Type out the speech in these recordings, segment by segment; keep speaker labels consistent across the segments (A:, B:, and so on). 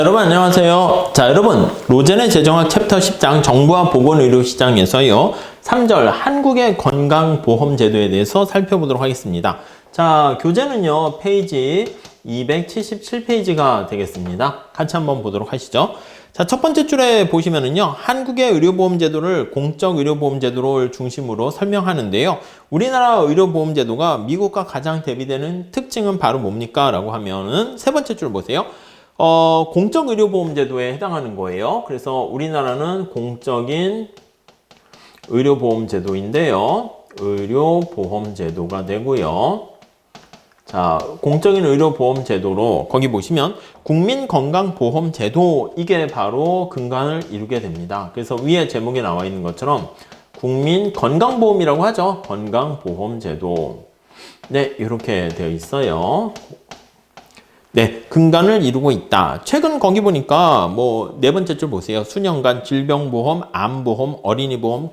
A: 여러분 안녕하세요. 자, 여러분 로젠의 재정학 챕터 10장 정부와 보건의료시장에서요 3절 한국의 건강보험제도에 대해서 살펴보도록 하겠습니다. 자, 교재는요 페이지 277페이지가 되겠습니다. 같이 한번 보도록 하시죠. 자, 첫 번째 줄에 보시면은요 한국의 의료보험제도를 공적의료보험제도를 중심으로 설명하는데요, 우리나라 의료보험제도가 미국과 가장 대비되는 특징은 바로 뭡니까? 라고 하면은 세 번째 줄 보세요. 공적의료보험제도에 해당하는 거예요. 그래서 우리나라는 공적인 의료보험제도인데요. 의료보험제도가 되고요. 자, 공적인 의료보험제도로 거기 보시면 국민건강보험제도, 이게 바로 근간을 이루게 됩니다. 그래서 위에 제목에 나와 있는 것처럼 국민건강보험이라고 하죠. 건강보험제도. 네, 이렇게 되어 있어요. 네, 근간을 이루고 있다. 최근 거기 보니까 네 번째 줄 보세요. 수년간 질병보험, 암보험, 어린이보험,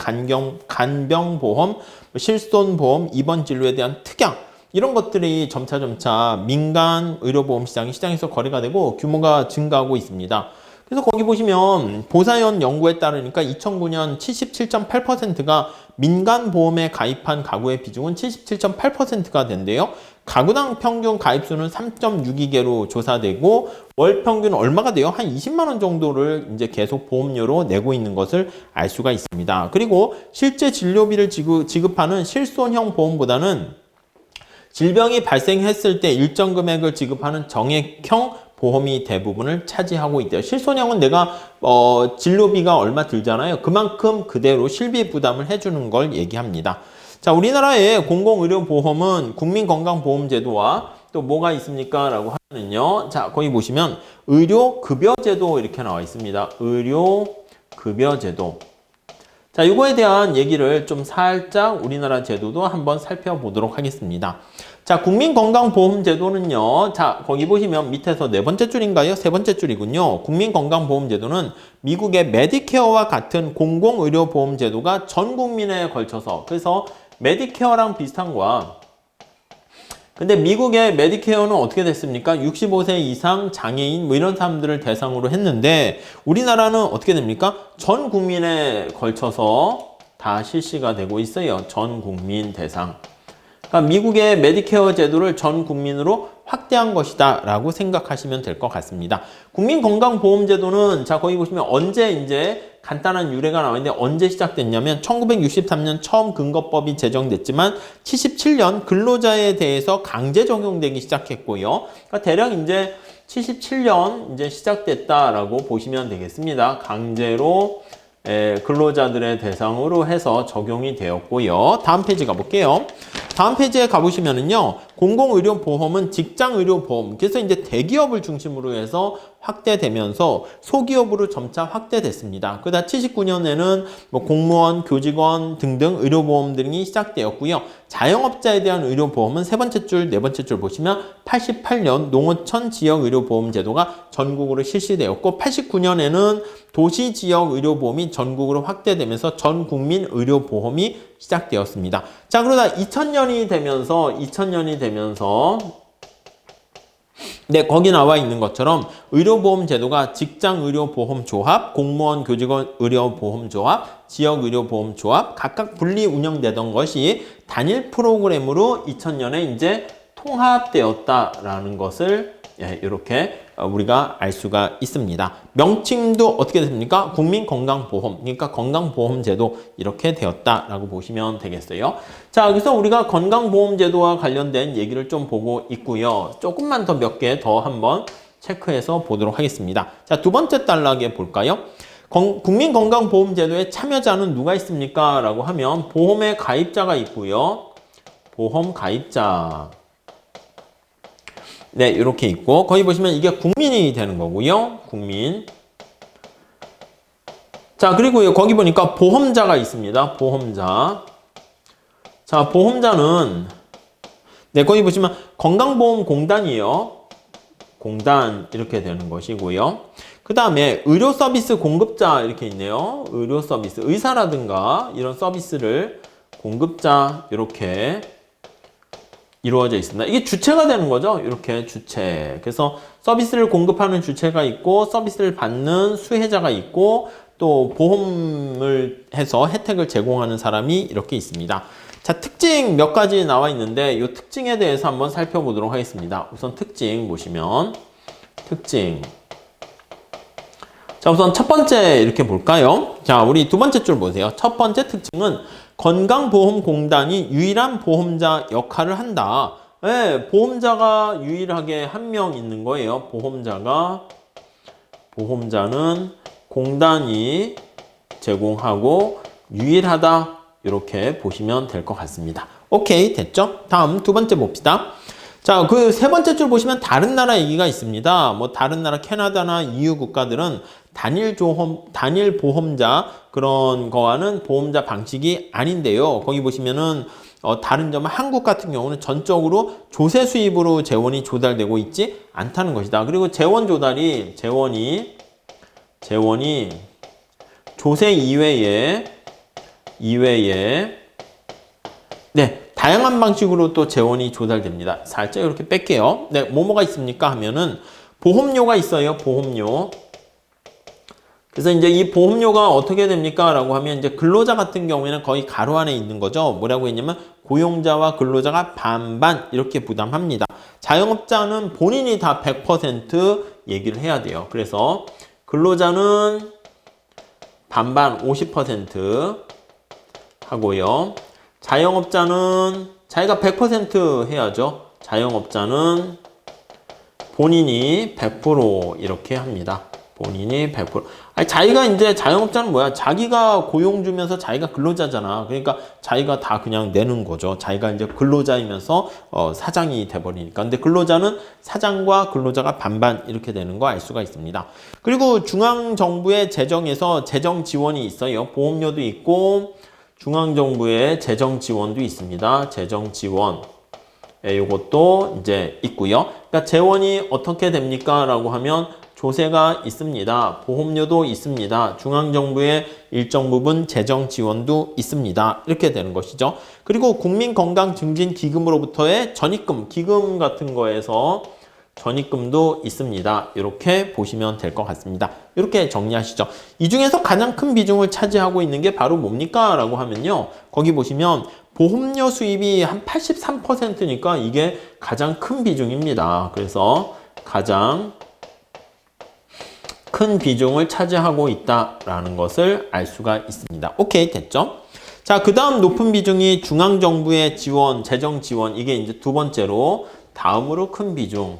A: 간병보험, 실손보험, 입원 진료에 대한 특약, 이런 것들이 점차 민간 의료보험 시장에서 거래가 되고 규모가 증가하고 있습니다. 그래서 거기 보시면 보사연 연구에 따르니까 2009년 77.8%가 민간보험에 가입한 가구의 비중은 77.8%가 된대요. 가구당 평균 가입수는 3.62개로 조사되고 월 평균 얼마가 돼요? 한 20만 원 정도를 이제 계속 보험료로 내고 있는 것을 알 수가 있습니다. 그리고 실제 진료비를 지급하는 실손형 보험보다는 질병이 발생했을 때 일정 금액을 지급하는 정액형 보험이 대부분을 차지하고 있대요. 실손형은 내가 진료비가 얼마 들잖아요. 그만큼 그대로 실비 부담을 해주는 걸 얘기합니다. 자, 우리나라의 공공의료보험은 국민건강보험제도와 또 뭐가 있습니까? 라고 하면요. 자, 거기 보시면 의료급여제도 이렇게 나와 있습니다. 의료급여제도. 자, 이거에 대한 얘기를 좀 살짝 우리나라 제도도 한번 살펴보도록 하겠습니다. 자, 국민건강보험제도는요. 자, 거기 보시면 밑에서 네 번째 줄인가요? 세 번째 줄이군요. 국민건강보험제도는 미국의 메디케어와 같은 공공의료보험제도가 전 국민에 걸쳐서, 그래서 메디케어랑 비슷한 거야. 근데 미국의 메디케어는 어떻게 됐습니까? 65세 이상 장애인 이런 사람들을 대상으로 했는데 우리나라는 어떻게 됩니까? 전 국민에 걸쳐서 다 실시가 되고 있어요. 전 국민 대상. 그러니까 미국의 메디케어 제도를 전 국민으로 확대한 것이다 라고 생각하시면 될 것 같습니다. 국민건강보험제도는 자, 거기 보시면 언제 이제 간단한 유래가 나와 있는데 언제 시작됐냐면 1963년 처음 근거법이 제정됐지만 77년 근로자에 대해서 강제 적용되기 시작했고요. 그러니까 대략 이제 77년 이제 시작됐다라고 보시면 되겠습니다. 강제로 근로자들의 대상으로 해서 적용이 되었고요. 다음 페이지 가볼게요. 다음 페이지에 가보시면은요, 공공의료보험은 직장의료보험, 그래서 이제 대기업을 중심으로 해서 확대되면서 소기업으로 점차 확대됐습니다. 그다 79년에는 공무원, 교직원 등등 의료보험 등이 시작되었고요. 자영업자에 대한 의료보험은 세 번째 줄, 네 번째 줄 보시면 88년 농어촌 지역의료보험제도가 전국으로 실시되었고 89년에는 도시지역의료보험이 전국으로 확대되면서 전국민 의료보험이 시작되었습니다. 자, 그러다 2000년이 되면서 네, 거기 나와 있는 것처럼 의료보험제도가 직장의료보험조합, 공무원 교직원 의료보험조합, 지역의료보험조합 각각 분리 운영되던 것이 단일 프로그램으로 2000년에 이제 통합되었다라는 것을 이렇게 우리가 알 수가 있습니다. 명칭도 어떻게 됐습니까? 국민건강보험, 그러니까 건강보험제도 이렇게 되었다라고 보시면 되겠어요. 자, 그래서 우리가 건강보험제도와 관련된 얘기를 좀 보고 있고요. 조금만 더 몇 개 더 한번 체크해서 보도록 하겠습니다. 자, 두 번째 단락에 볼까요? 국민건강보험제도에 참여자는 누가 있습니까? 라고 하면 보험의 가입자가 있고요. 보험 가입자. 네, 이렇게 있고 거기 보시면 이게 국민이 되는 거고요. 국민. 자, 그리고 거기 보니까 보험자가 있습니다. 보험자. 자, 보험자는 네, 거기 보시면 건강보험공단이에요. 공단 이렇게 되는 것이고요. 그 다음에 의료서비스 공급자 이렇게 있네요. 의료서비스, 의사라든가 이런 서비스를 공급자 이렇게 이루어져 있습니다. 이게 주체가 되는 거죠. 이렇게 주체. 그래서 서비스를 공급하는 주체가 있고 서비스를 받는 수혜자가 있고 또 보험을 해서 혜택을 제공하는 사람이 이렇게 있습니다. 자, 특징 몇 가지 나와 있는데 이 특징에 대해서 한번 살펴보도록 하겠습니다. 우선 특징 보시면 특징. 자, 우선 첫 번째 이렇게 볼까요? 자, 우리 두 번째 줄 보세요. 첫 번째 특징은 건강보험공단이 유일한 보험자 역할을 한다. 네, 보험자가 유일하게 한 명 있는 거예요. 보험자는 공단이 제공하고 유일하다. 이렇게 보시면 될 것 같습니다. 오케이, 됐죠? 다음 두 번째 봅시다. 자, 그 세 번째 줄 보시면 다른 나라 얘기가 있습니다. 뭐 다른 나라 캐나다나 EU 국가들은 단일 보험자 그런 거와는 보험자 방식이 아닌데요. 거기 보시면은 다른 점은 한국 같은 경우는 전적으로 조세 수입으로 재원이 조달되고 있지 않다는 것이다. 그리고 재원이 조세 이외에 네, 다양한 방식으로 또 재원이 조달됩니다. 살짝 이렇게 뺄게요. 네, 뭐가 있습니까 하면은 보험료가 있어요. 보험료. 그래서 이제 이 보험료가 어떻게 됩니까? 라고 하면 이제 근로자 같은 경우에는 거의 가로 안에 있는 거죠. 뭐라고 했냐면 고용자와 근로자가 반반 이렇게 부담합니다. 자영업자는 본인이 다 100% 얘기를 해야 돼요. 그래서 근로자는 반반 50% 하고요. 자영업자는 자기가 100% 해야죠. 자영업자는 본인이 100% 이렇게 합니다. 본인이 100%. 아니, 자기가 이제 자영업자는 뭐야? 자기가 고용 주면서 자기가 근로자잖아. 그러니까 자기가 다 그냥 내는 거죠. 자기가 이제 근로자이면서 사장이 돼버리니까. 근데 근로자는 사장과 근로자가 반반 이렇게 되는 거 알 수가 있습니다. 그리고 중앙정부의 재정에서 재정 지원이 있어요. 보험료도 있고 중앙정부의 재정 지원도 있습니다. 재정 지원. 요것도 이제 있고요. 그러니까 재원이 어떻게 됩니까? 라고 하면 조세가 있습니다. 보험료도 있습니다. 중앙정부의 일정 부분 재정 지원도 있습니다. 이렇게 되는 것이죠. 그리고 국민건강증진기금으로부터의 전입금, 기금 같은 거에서 전입금도 있습니다. 이렇게 보시면 될 것 같습니다. 이렇게 정리하시죠. 이 중에서 가장 큰 비중을 차지하고 있는 게 바로 뭡니까? 라고 하면요. 거기 보시면 보험료 수입이 한 83%니까 이게 가장 큰 비중입니다. 그래서 가장 큰 비중을 차지하고 있다라는 것을 알 수가 있습니다. 오케이, 됐죠? 자, 그 다음 높은 비중이 중앙정부의 지원, 재정 지원. 이게 이제 두 번째로 다음으로 큰 비중.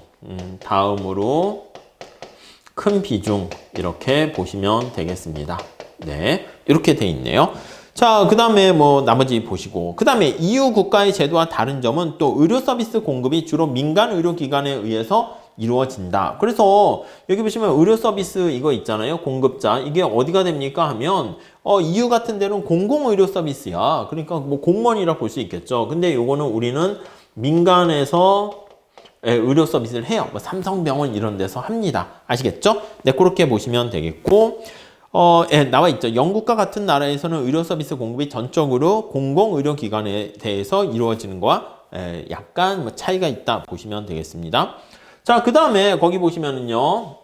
A: 이렇게 보시면 되겠습니다. 네, 이렇게 돼 있네요. 자, 그 다음에 뭐 나머지 보시고 그 다음에 EU 국가의 제도와 다른 점은 또 의료 서비스 공급이 주로 민간 의료기관에 의해서 이루어진다. 그래서 여기 보시면 의료 서비스 이거 있잖아요. 공급자. 이게 어디가 됩니까 하면 EU 같은 데는 공공의료 서비스야. 그러니까 뭐 공무원이라 볼 수 있겠죠. 근데 요거는 우리는 민간에서 의료 서비스를 해요. 뭐 삼성병원 이런 데서 합니다. 아시겠죠? 네, 그렇게 보시면 되겠고 나와 있죠. 영국과 같은 나라에서는 의료 서비스 공급이 전적으로 공공의료기관에 대해서 이루어지는 거와 약간 뭐 차이가 있다 보시면 되겠습니다. 자, 그 다음에 거기 보시면은요.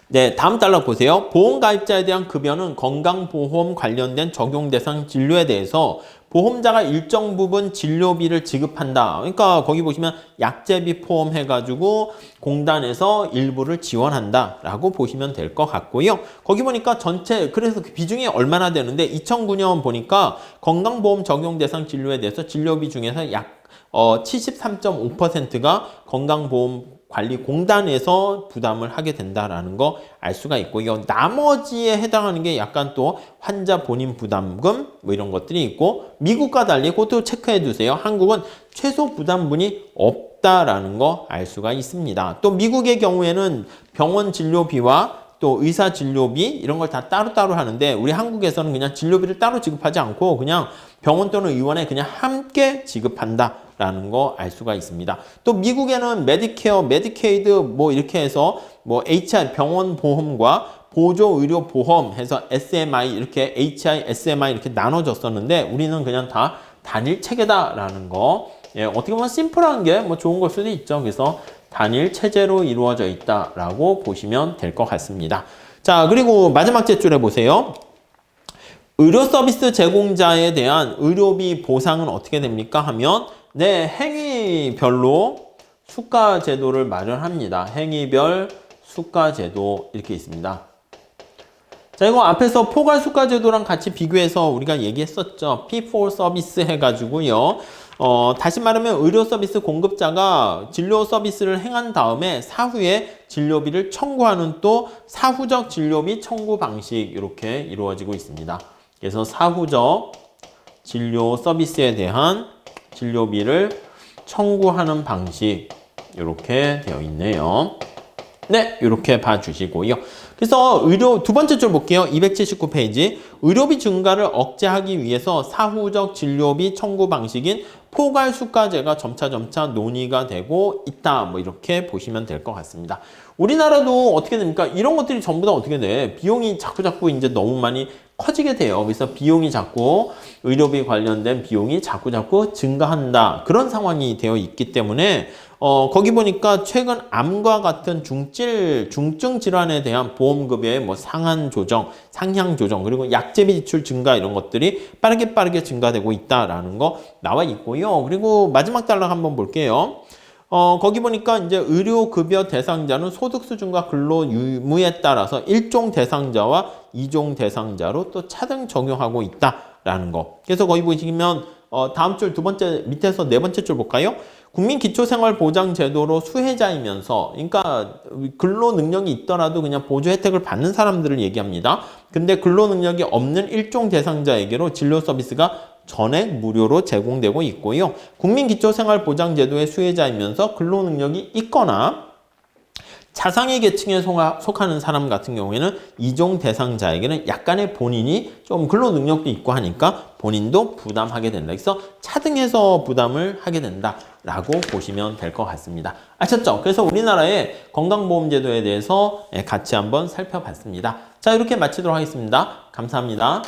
A: 네, 다음 달락 보세요. 보험가입자에 대한 급여는 건강보험 관련된 적용 대상 진료에 대해서 보험자가 일정 부분 진료비를 지급한다. 그러니까 거기 보시면 약제비 포함해가지고 공단에서 일부를 지원한다 라고 보시면 될 것 같고요. 거기 보니까 전체 그래서 그 비중이 얼마나 되는데 2009년 보니까 건강보험 적용 대상 진료에 대해서 진료비 중에서 약 73.5%가 건강보험관리공단에서 부담을 하게 된다라는 거 알 수가 있고요. 나머지에 해당하는 게 약간 또 환자 본인 부담금 뭐 이런 것들이 있고 미국과 달리 그것도 체크해 두세요. 한국은 최소 부담분이 없다라는 거 알 수가 있습니다. 또 미국의 경우에는 병원 진료비와 또 의사 진료비 이런 걸 다 따로따로 하는데 우리 한국에서는 그냥 진료비를 따로 지급하지 않고 그냥 병원 또는 의원에 그냥 함께 지급한다라는 거 알 수가 있습니다. 또 미국에는 메디케어, 메디케이드 뭐 이렇게 해서 뭐 HI 병원 보험과 보조 의료 보험 해서 SMI 이렇게 HI, SMI 이렇게 나눠졌었는데 우리는 그냥 다 단일 체계다라는 거. 예, 어떻게 보면 심플한 게 뭐 좋은 걸 수도 있죠. 그래서 단일 체제로 이루어져 있다라고 보시면 될 것 같습니다. 자, 그리고 마지막 제줄에 보세요. 의료 서비스 제공자에 대한 의료비 보상은 어떻게 됩니까? 하면 네, 행위별로 수가 제도를 마련합니다. 행위별 수가 제도 이렇게 있습니다. 자, 이거 앞에서 포괄 수가 제도랑 같이 비교해서 우리가 얘기했었죠. P4 서비스 해가지고요. 다시 말하면 의료 서비스 공급자가 진료 서비스를 행한 다음에 사후에 진료비를 청구하는 또 사후적 진료비 청구 방식 이렇게 이루어지고 있습니다. 그래서 사후적 진료 서비스에 대한 진료비를 청구하는 방식 이렇게 되어 있네요. 네, 이렇게 봐주시고요. 그래서 두 번째 줄 볼게요. 279페이지. 의료비 증가를 억제하기 위해서 사후적 진료비 청구 방식인 포괄수가제가 점차 논의가 되고 있다. 뭐 이렇게 보시면 될 것 같습니다. 우리나라도 어떻게 됩니까? 이런 것들이 전부 다 어떻게 돼? 비용이 자꾸 이제 너무 많이 커지게 돼요. 그래서 비용이 자꾸 의료비 관련된 비용이 자꾸 증가한다. 그런 상황이 되어 있기 때문에 거기 보니까 최근 암과 같은 중증 질환에 대한 보험급여의 뭐 상한 조정, 상향 조정, 그리고 약제비 지출 증가 이런 것들이 빠르게 증가되고 있다라는 거 나와 있고요. 그리고 마지막 단락 한번 볼게요. 거기 보니까 이제 의료급여 대상자는 소득 수준과 근로 유무에 따라서 1종 대상자와 2종 대상자로 또 차등 적용하고 있다라는 거. 그래서 거기 보시면 다음 줄 밑에서 네 번째 줄 볼까요? 국민기초생활보장제도로 수혜자이면서, 그러니까 근로 능력이 있더라도 그냥 보조 혜택을 받는 사람들을 얘기합니다. 근데 근로 능력이 없는 1종 대상자에게로 진료 서비스가 전액 무료로 제공되고 있고요. 국민기초생활보장제도의 수혜자이면서 근로 능력이 있거나 차상위 계층에 속하는 사람 같은 경우에는 2종 대상자에게는 약간의 본인이 좀 근로 능력도 있고 하니까 본인도 부담하게 된다. 그래서 차등해서 부담을 하게 된다라고 보시면 될 것 같습니다. 아셨죠? 그래서 우리나라의 건강보험제도에 대해서 같이 한번 살펴봤습니다. 자, 이렇게 마치도록 하겠습니다. 감사합니다.